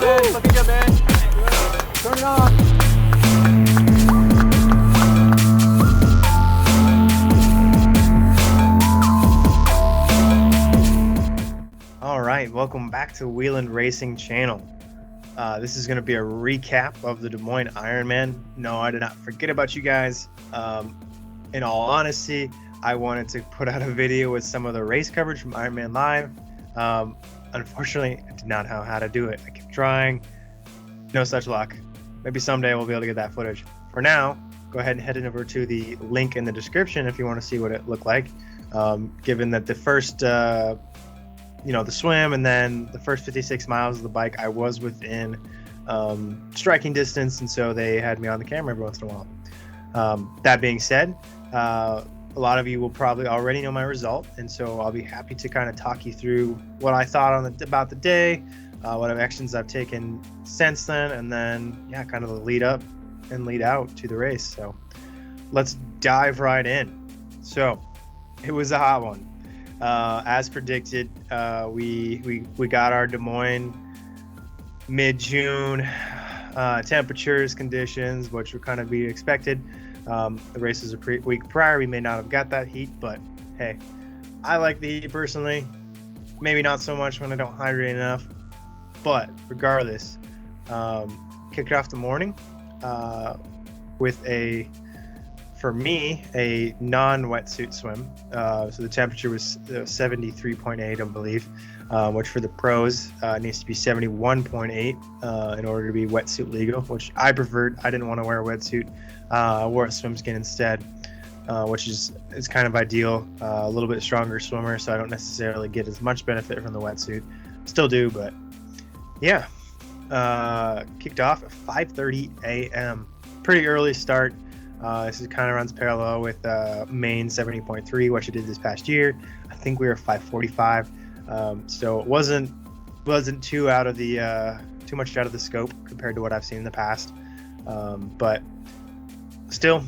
man. Looking good, man. Turn it on. All right, welcome back to Wheeland Racing Channel. This is going to be a recap of the Des Moines Ironman. No, I did not forget about you guys. In all honesty, I wanted to put out a video with some of the race coverage from Ironman Live. Unfortunately, I did not know how to do it. I kept trying. No such luck. Maybe someday we'll be able to get that footage. For now, go ahead and head over to the link in the description if you want to see what it looked like. Given that the first, the swim and then the first 56 miles of the bike, I was within striking distance, and so they had me on the camera every once in a while. That being said, a lot of you will probably already know my result, and so I'll be happy to kind of talk you through what I thought about the day, what actions I've taken since then, and then kind of the lead up and lead out to the race. So let's dive right in. So it was a hot one. As predicted, we got our Des Moines mid-June temperatures, conditions, which would kind of be expected. The race was a week prior. We may not have got that heat, but hey, I like the heat personally. Maybe not so much when I don't hydrate enough, but regardless, kicked off the morning with for me, a non-wetsuit swim. So the temperature was 73.8, I believe, which for the pros needs to be 71.8 in order to be wetsuit legal, which I preferred. I didn't want to wear a wetsuit. I wore a swim skin instead, which is kind of ideal. A little bit stronger swimmer, so I don't necessarily get as much benefit from the wetsuit. Still do, but yeah. Kicked off at 5:30 a.m. Pretty early start. This kind of runs parallel with Maine 70.3, which I did this past year. I think we were 5:45, so it wasn't too too much out of the scope compared to what I've seen in the past. But still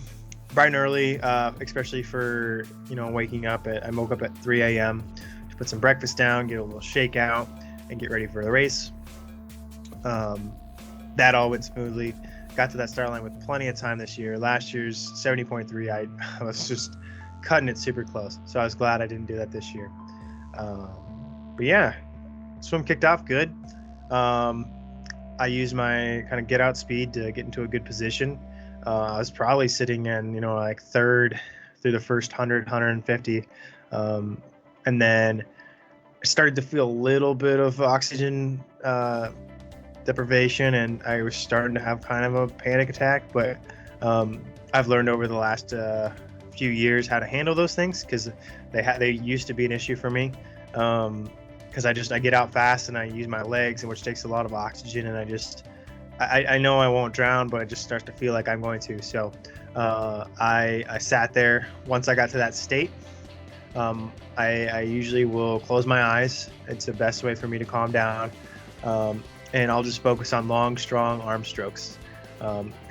bright and early, especially for waking up I woke up at 3 a.m. to put some breakfast down, get a little shakeout, and get ready for the race. That all went smoothly. Got to that start line with plenty of time this year. Last year's 70.3, I was just cutting it super close. So I was glad I didn't do that this year. But yeah, swim kicked off good. I used my kind of get out speed to get into a good position. I was probably sitting in, like third through the first 100, 150. And then I started to feel a little bit of oxygen deprivation, and I was starting to have kind of a panic attack, but I've learned over the last few years how to handle those things, because they used to be an issue for me, because I get out fast and I use my legs, and which takes a lot of oxygen, and I know I won't drown, but I just start to feel like I'm going to. So I sat there. Once I got to that state, I usually will close my eyes. It's the best way for me to calm down. And I'll just focus on long, strong arm strokes.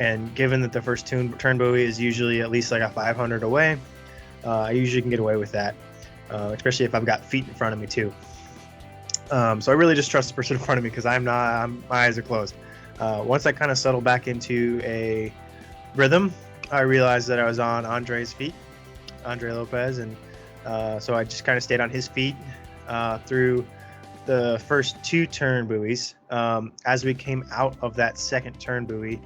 And given that the first turn buoy is usually at least like a 500 away, I usually can get away with that, especially if I've got feet in front of me too. So I really just trust the person in front of me, because my eyes are closed. Once I kind of settled back into a rhythm, I realized that I was on Andre's feet, Andre Lopez, and so I just kind of stayed on his feet through the first two turn buoys. As we came out of that second turn buoy,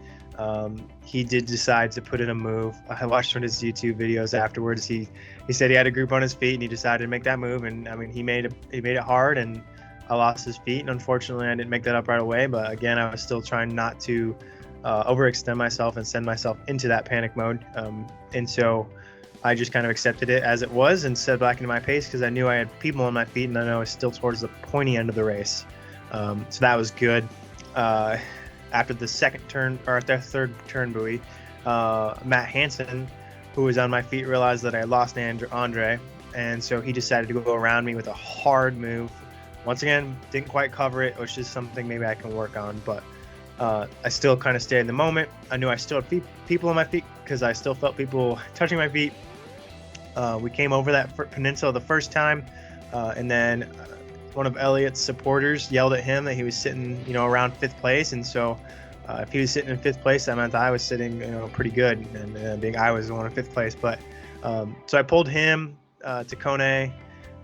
he did decide to put in a move. I watched one of his YouTube videos afterwards. He said he had a group on his feet and he decided to make that move, and I mean he made it hard, and I lost his feet, and unfortunately I didn't make that up right away. But again, I was still trying not to overextend myself and send myself into that panic mode, and so I just kind of accepted it as it was and set back into my pace, because I knew I had people on my feet, and I know I was still towards the pointy end of the race. So that was good. After the second turn, or the third turn buoy, Matt Hansen, who was on my feet, realized that I lost Andre, and so he decided to go around me with a hard move. Once again, didn't quite cover it, which is something maybe I can work on, but I still kind of stayed in the moment. I knew I still had people on my feet, because I still felt people touching my feet. We came over that peninsula the first time, and then one of Elliot's supporters yelled at him that he was sitting, around 5th place. And so if he was sitting in 5th place, that meant I was sitting, pretty good. And being I was the one in 5th place. But so I pulled him, Takone,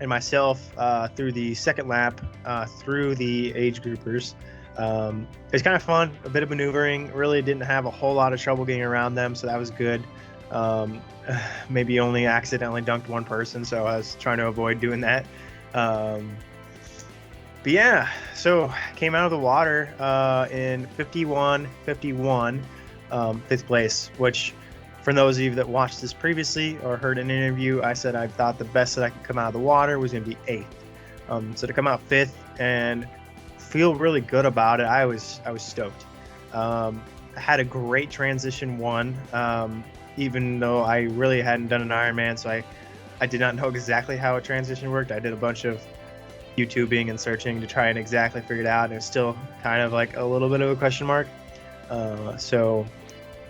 and myself through the second lap through the age groupers. It was kind of fun, a bit of maneuvering. Really didn't have a whole lot of trouble getting around them, so that was good. Maybe only accidentally dunked one person, so I was trying to avoid doing that. But yeah, so came out of the water in 51:51, 5th place, which for those of you that watched this previously or heard an interview, I said I thought the best that I could come out of the water was going to be 8th. So to come out 5th and feel really good about it, I was stoked. I had a great transition 1, even though I really hadn't done an Ironman, so I did not know exactly how a transition worked. I did a bunch of YouTubing and searching to try and exactly figure it out, and it's still kind of like a little bit of a question mark. So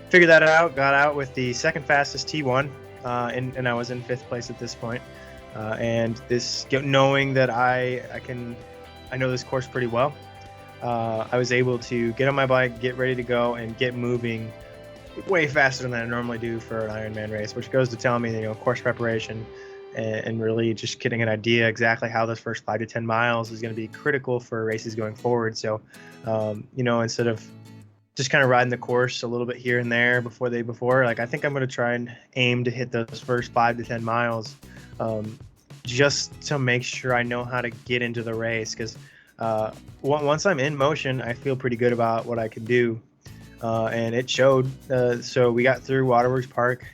figured that out, got out with the second fastest T1, and I was in 5th place at this point. And this, knowing that I know this course pretty well, I was able to get on my bike, get ready to go, and get moving way faster than I normally do for an Ironman race, which goes to tell me, course preparation and really just getting an idea exactly how those first 5 to 10 miles is going to be critical for races going forward. So, instead of just kind of riding the course a little bit here and there before, like I think I'm going to try and aim to hit those first 5 to 10 miles, just to make sure I know how to get into the race. Because once I'm in motion, I feel pretty good about what I can do. And it showed. So we got through Waterworks Park,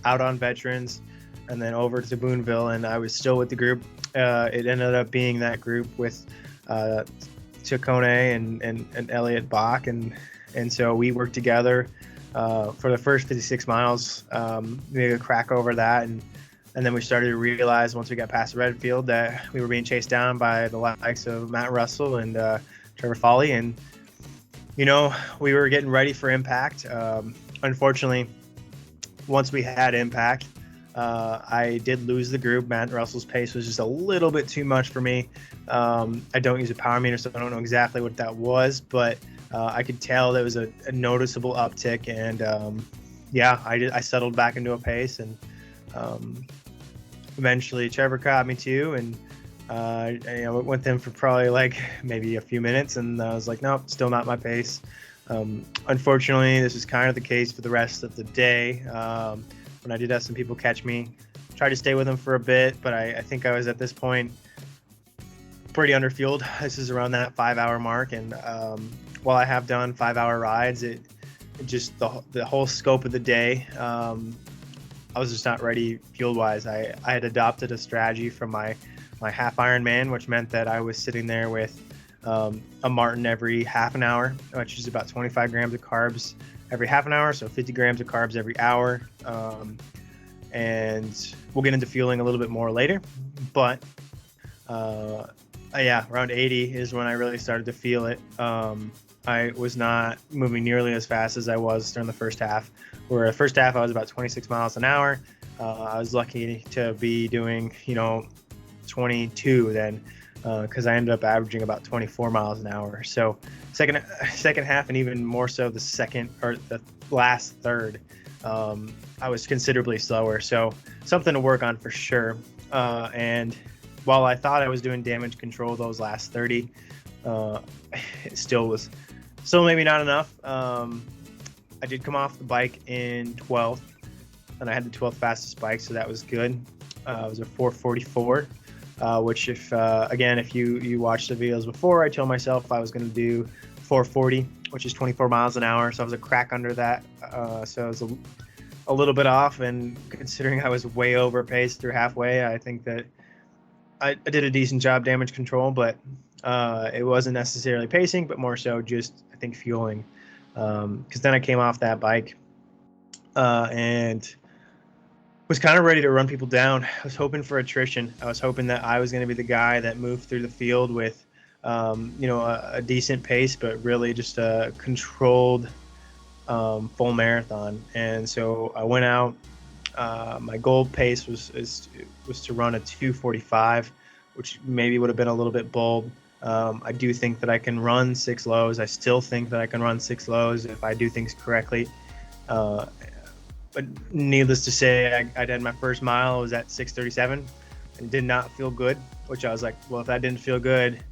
out on Veterans, and then over to Boonville, and I was still with the group. It ended up being that group with Takone and Elliot Bach, and so we worked together for the first 56 miles. Made a crack over that, and then we started to realize once we got past Redfield that we were being chased down by the likes of Matt Russell and Trevor Foley, and we were getting ready for impact. Unfortunately, once we had impact, I did lose the group. Matt Russell's pace was just a little bit too much for me. I don't use a power meter, so I don't know exactly what that was, but I could tell there was a noticeable uptick, and I settled back into a pace, and eventually Trevor caught me too, and I went with him for probably like maybe a few minutes, and I was like, nope, still not my pace. Unfortunately, this is kind of the case for the rest of the day. When I did have some people catch me, tried to stay with them for a bit, but I think I was at this point pretty underfueled. This is around that 5-hour mark, and while I have done 5-hour rides, it just the whole scope of the day, I was just not ready fuel-wise. I had adopted a strategy from my half Ironman, which meant that I was sitting there with a Martin every half an hour, which is about 25 grams of carbs every half an hour, so 50 grams of carbs every hour. And we'll get into fueling a little bit more later, but around 80 is when I really started to feel it. I was not moving nearly as fast as I was during the first half, where the first half I was about 26 miles an hour. I was lucky to be doing 22 then, because I ended up averaging about 24 miles an hour. So second half, and even more so the last third, I was considerably slower. So something to work on for sure. And while I thought I was doing damage control those last 30, it still maybe not enough. I did come off the bike in 12th, and I had the 12th fastest bike, so that was good. It was a 4:44. Which if you watched the videos before, I told myself I was going to do 4:40, which is 24 miles an hour. So I was a crack under that. So I was a little bit off, and considering I was way over paced through halfway, I think that I did a decent job damage control, but it wasn't necessarily pacing, but more so just, I think, fueling. Because then I came off that bike and was kind of ready to run people down. I was hoping for attrition. I was hoping that I was going to be the guy that moved through the field with, a decent pace, but really just a controlled full marathon. And so I went out. My goal pace was to run a 2:45. which maybe would have been a little bit bold. I do think that I can run 6 lows. I still think that I can run 6 lows if I do things correctly. But needless to say, I did my first mile. I was at 6:37 and did not feel good, which I was like, well, if that didn't feel good,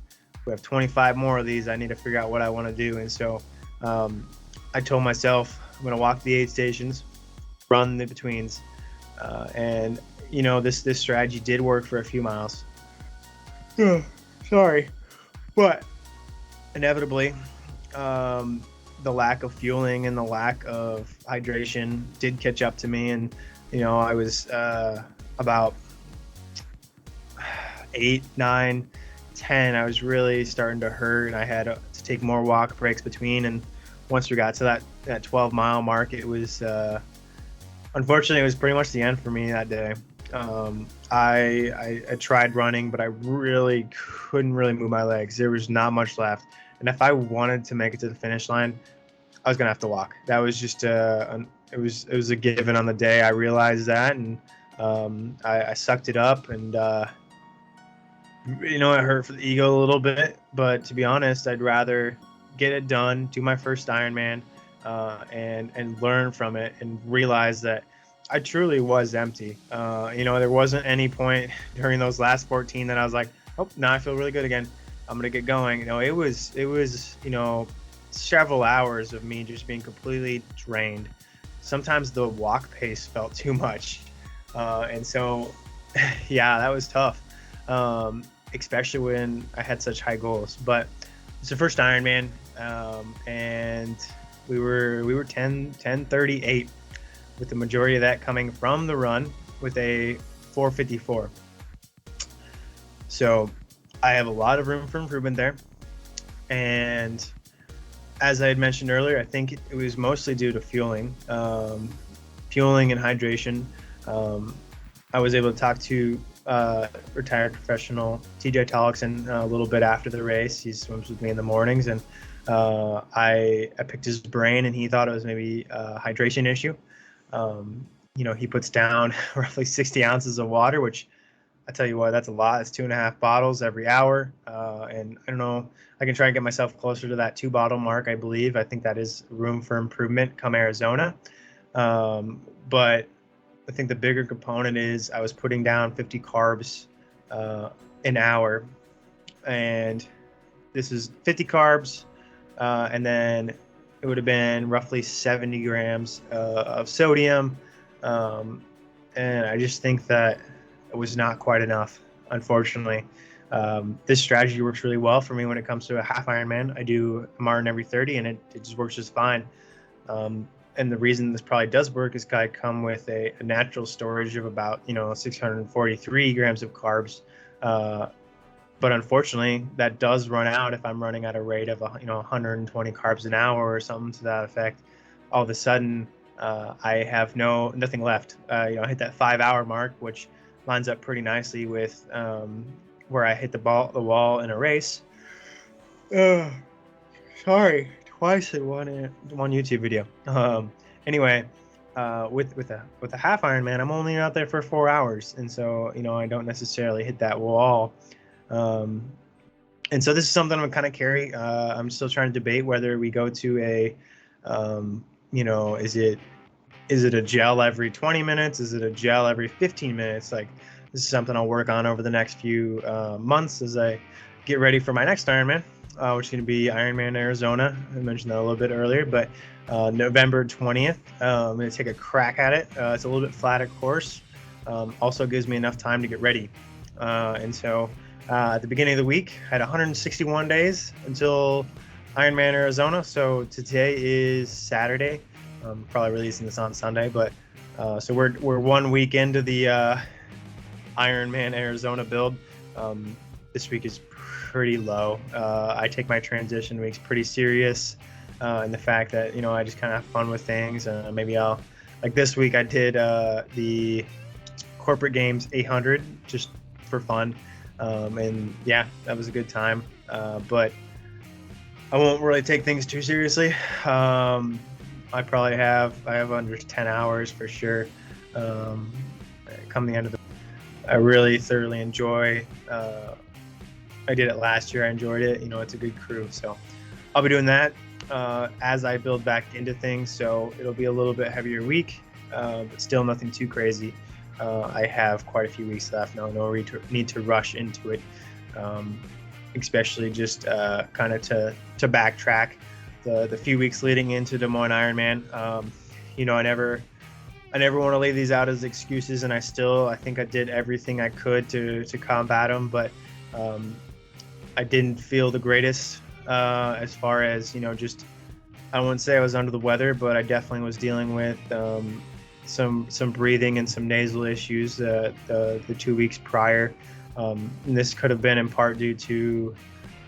we have 25 more of these. I need to figure out what I want to do. And so I told myself I'm going to walk the aid stations, run the betweens. And, this strategy did work for a few miles. Sorry. But inevitably, the lack of fueling and the lack of hydration did catch up to me. And, I was about 8, 9, 10. I was really starting to hurt, and I had to take more walk breaks between. And once we got to that 12-mile mark, it was unfortunately, it was pretty much the end for me that day. I tried running, but I really couldn't really move my legs. There was not much left. And if I wanted to make it to the finish line, I was going to have to walk. That was just it was a given on the day. I realized that, and I sucked it up, and it hurt for the ego a little bit. But to be honest, I'd rather get it done, do my first Ironman, and learn from it and realize that I truly was empty. There wasn't any point during those last 14 that I was like, oh, now I feel really good again. I'm going to get going. It was several hours of me just being completely drained. Sometimes the walk pace felt too much. And so, yeah, that was tough. Especially when I had such high goals. But it's the first Ironman, and we were 10:38, with the majority of that coming from the run with a 4:54. So I have a lot of room for improvement there. And as I had mentioned earlier, I think it was mostly due to fueling and hydration. I was able to talk to retired professional TJ Tollickson a little bit after the race. He swims with me in the mornings, and I picked his brain, and he thought it was maybe a hydration issue. He puts down roughly 60 ounces of water, which I tell you what, that's a lot. It's 2.5 bottles every hour. And I don't know, I can try and get myself closer to that 2-bottle mark, I believe. I think that is room for improvement come Arizona. But I think the bigger component is I was putting down 50 carbs an hour. And this is 50 carbs. And then it would have been roughly 70 grams of sodium. And I just think that it was not quite enough, unfortunately. This strategy works really well for me when it comes to a half Ironman. I do a Martin every 30, and it just works just fine. And the reason this probably does work is I come with a natural storage of about 643 grams of carbs. But unfortunately, that does run out if I'm running at a rate of 120 carbs an hour or something to that effect. All of a sudden, I have nothing left. I hit that 5-hour mark, which lines up pretty nicely with where I hit the wall in a race. Sorry, twice in one YouTube video. Anyway, with a half Ironman, I'm only out there for 4 hours, and so I don't necessarily hit that wall. And so this is something I'm kind of carry. I'm still trying to debate whether we go to a, is it a gel every 20 minutes? Is it a gel every 15 minutes? Like, this is something I'll work on over the next few months as I get ready for my next Ironman, which is going to be Ironman Arizona. I mentioned that a little bit earlier, but November 20th, I'm going to take a crack at it. It's a little bit flatter course. Also gives me enough time to get ready. And so at the beginning of the week, I had 161 days until Ironman Arizona. So today is Saturday. I'm probably releasing this on Sunday, but so we're 1 week into the Ironman Arizona build. This week is pretty low. I take my transition weeks pretty serious, and the fact that I just kind of have fun with things. Maybe I'll, like this week I did the Corporate Games 800 just for fun, and yeah, that was a good time. But I won't really take things too seriously. I have under 10 hours for sure. Come the end of the I really thoroughly enjoy. I did it last year. I enjoyed it. It's a good crew. So I'll be doing that as I build back into things. So it'll be a little bit heavier week, but still nothing too crazy. I have quite a few weeks left now. No need to rush into it, especially just kind of to backtrack the few weeks leading into Des Moines Ironman. I never want to leave these out as excuses, and I think I did everything I could to combat them, but I didn't feel the greatest as far as just, I wouldn't say I was under the weather, but I definitely was dealing with some breathing and some nasal issues the 2 weeks prior. And this could have been in part due to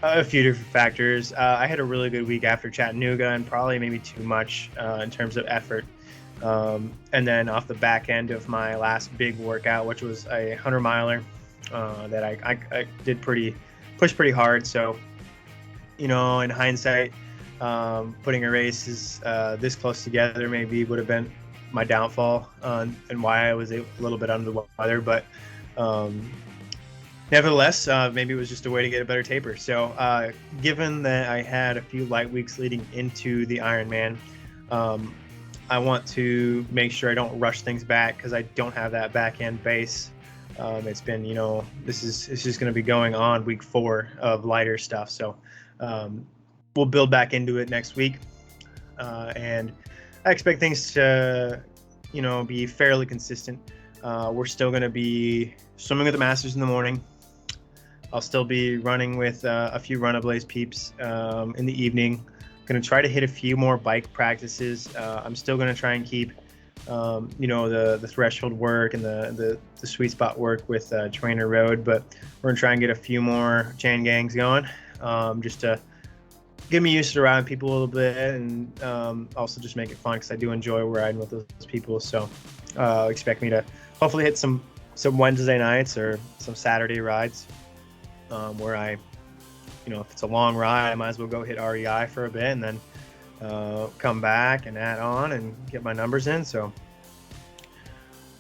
a few different factors. I had a really good week after Chattanooga, and probably maybe too much in terms of effort. And then off the back end of my last big workout, which was a 100-miler that I did push pretty hard. So, in hindsight, putting a race this close together maybe would have been my downfall and why I was a little bit under the weather. But nevertheless, maybe it was just a way to get a better taper. So given that I had a few light weeks leading into the Ironman, I want to make sure I don't rush things back because I don't have that back end base. It's been, this is going to be going on week 4 of lighter stuff. So we'll build back into it next week. And I expect things to, be fairly consistent. We're still going to be swimming with the Masters in the morning. I'll still be running with a few Run Ablaze peeps in the evening. Going to try to hit a few more bike practices. I'm still going to try and keep, the threshold work and the sweet spot work with Trainer Road, but we're going to try and get a few more chain gangs going, just to get me used to riding people a little bit, and also just make it fun because I do enjoy riding with those people. So expect me to hopefully hit some Wednesday nights or some Saturday rides where I, if it's a long ride, I might as well go hit REI for a bit and then come back and add on and get my numbers in. So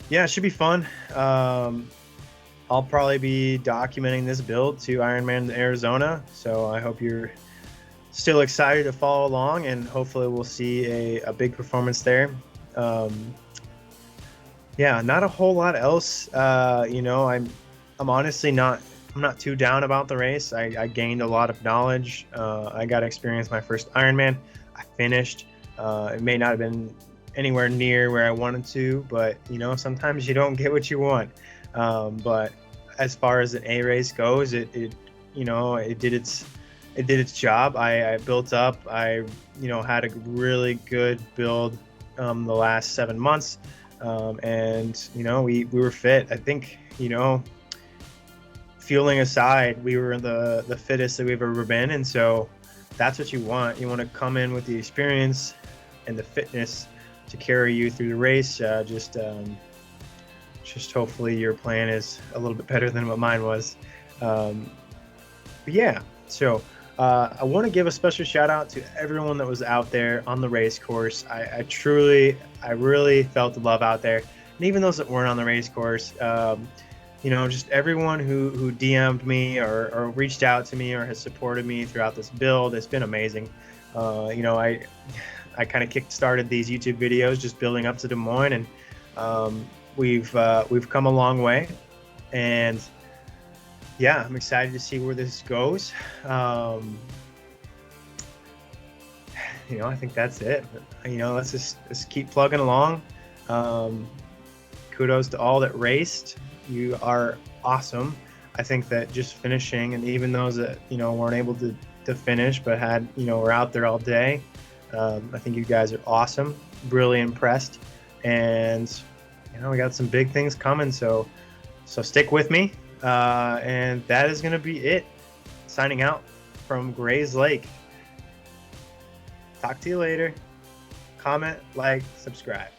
yeah, it should be fun. I'll probably be documenting this build to Ironman Arizona. So I hope you're still excited to follow along, and hopefully we'll see a big performance there. Yeah, not a whole lot else. I'm honestly not too down about the race. I gained a lot of knowledge. I got to experience my first Ironman. I finished. It may not have been anywhere near where I wanted to, but sometimes you don't get what you want. But as far as an A race goes, it did its job. I built up. I had a really good build the last 7 months, and we were fit. I think fueling aside, we were the fittest that we've ever been, and so that's what you want. You want to come in with the experience and the fitness to carry you through the race. Just hopefully your plan is a little bit better than what mine was. But yeah, so I want to give a special shout out to everyone that was out there on the race course. I really felt the love out there, and even those that weren't on the race course. Just everyone who DM'd me or reached out to me or has supported me throughout this build. It's been amazing. I kind of kick-started these YouTube videos just building up to Des Moines, and we've come a long way. And yeah, I'm excited to see where this goes. I think that's it. Let's just keep plugging along. Kudos to all that raced. You are awesome. I think that just finishing, and even those that weren't able to finish but had were out there all day, I think you guys are awesome. Really impressed, and we got some big things coming. So stick with me, and that is going to be it. Signing out from Grays Lake. Talk to you later. Comment, like, subscribe.